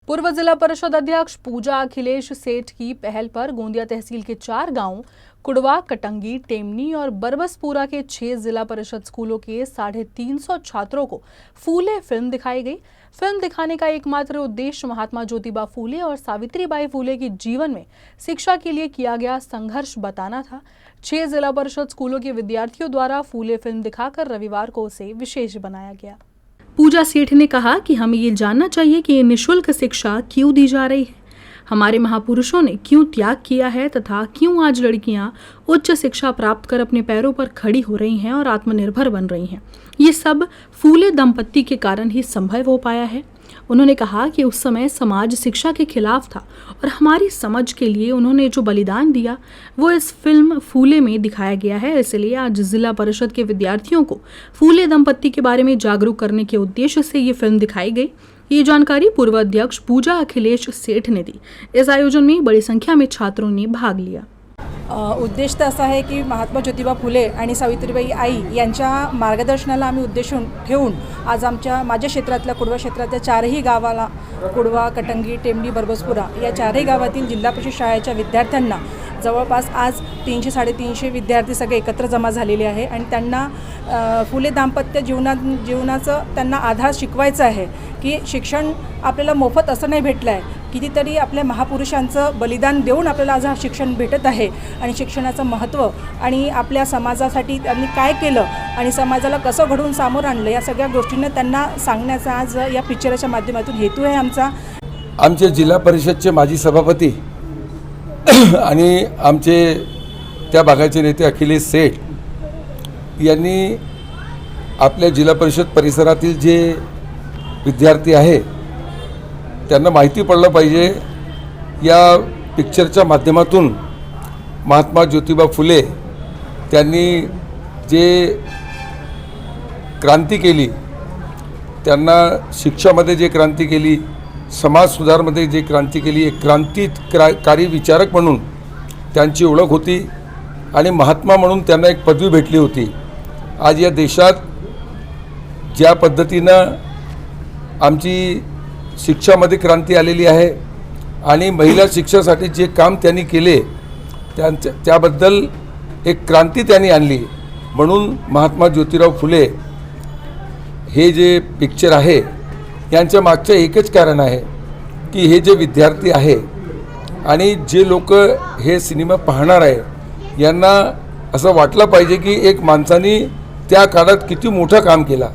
पूर्व जिला परिषद अध्यक्ष पूजा अखिलेश सेठ की पहल पर गोंदिया तहसील के 4 गांवों कुड़वा, कटंगी, टेमनी और बरबसपुरा के 6 जिला परिषद स्कूलों के 350 छात्रों को फूले फिल्म दिखाई गई। फिल्म दिखाने का एकमात्र उद्देश्य महात्मा ज्योतिबा फूले और सावित्रीबाई फूले के जीवन में शिक्षा के लिए किया गया संघर्ष बताना था। 6 जिला परिषद स्कूलों के विद्यार्थियों द्वारा फूले फिल्म दिखाकर रविवार को उसे विशेष बनाया गया। पूजा सेठ ने कहा कि हमें ये जानना चाहिए कि ये निःशुल्क शिक्षा क्यों दी जा रही है, हमारे महापुरुषों ने क्यों त्याग किया है तथा क्यों आज लड़कियां उच्च शिक्षा प्राप्त कर अपने पैरों पर खड़ी हो रही हैं और आत्मनिर्भर बन रही हैं। ये सब फूले दंपत्ति के कारण ही संभव हो पाया है। उन्होंने कहा कि उस समय समाज शिक्षा के खिलाफ था और हमारी समझ के लिए उन्होंने जो बलिदान दिया वो इस फिल्म फूले में दिखाया गया है। इसलिए आज जिला परिषद के विद्यार्थियों को फूले दंपत्ति के बारे में जागरूक करने के उद्देश्य से ये फिल्म दिखाई गई। ये जानकारी पूर्व अध्यक्ष पूजा अखिलेश सेठ ने दी। इस आयोजन में बड़ी संख्या में छात्रों ने भाग लिया। उद्देश तर असा आहे की महात्मा ज्योतिबा फुले आणि सावित्रीबाई आई यांच्या मार्गदर्शनाला आम्ही उद्देश ठेवून आज माझ्या क्षेत्रातल्या कुडवा क्षेत्रातल्या 4ही गावाला कुडवा, कटंगी, टेमडी, बरबसपुरा या 4ही गावातील जिल्हा परिषद शाळेच्या विद्यार्थ्यांना जवळपास आज 300-350 विद्यार्थी सगळे एकत्र जमा झालेले आहे आणि त्यांना फुले दाम्पत्य जीवनाचं त्यांना आधार शिकवायचा आहे की शिक्षण आपल्याला मोफत असं नाही भेटलं आहे। कितीतरी आपल्या महापुरुषांचं बलिदान देऊन आपल्याला आज हा शिक्षण भेटत आहे आणि शिक्षणाचं महत्त्व आणि आपल्या समाजासाठी त्यांनी काय केलं आणि समाजाला कसं घडवून समोर आणलं या सगळ्या गोष्टींना त्यांना सांगण्याचा आज या पिक्चरच्या माध्यमातून हेतू आहे आमचा। आमचे जिल्हा परिषदचे माजी सभापती आणि आमचे त्या भागाचे नेते अखिलेश सेठ यांनी आपल्या जिल्हा परिषद परिसरातील जे विद्यार्थी आहे त्यांना माहिती पडलं पाहिजे या पिक्चरच्या माध्यमातून महात्मा ज्योतिबा फुले त्यांनी जे क्रांती केली, त्यांना शिक्षामध्ये जे क्रांती केली, समाज सुधारमध्ये जे क्रांती केली, एक क्रांतिकारी विचारक म्हणून त्यांची ओळख होती आणि महात्मा म्हणून त्यांना एक पदवी भेटली होती। आज या देशात ज्या पद्धतीनं आमची शिक्षामध्ये क्रांती आलेली आहे आणि महिला शिक्षणासाठी जे काम त्यांनी केले त्याबद्दल एक क्रांती त्यांनी आणली। म्हणून महात्मा ज्योतिराव फुले हे जे पिक्चर आहे यांच्या मागचं एकच कारण आहे की हे जे विद्यार्थी आहे आणि जे लोक हे सिनेमा पाहणार आहे यांना असं वाटलं पाहिजे की एक माणसाने त्या काळात किती मोठं काम केलं।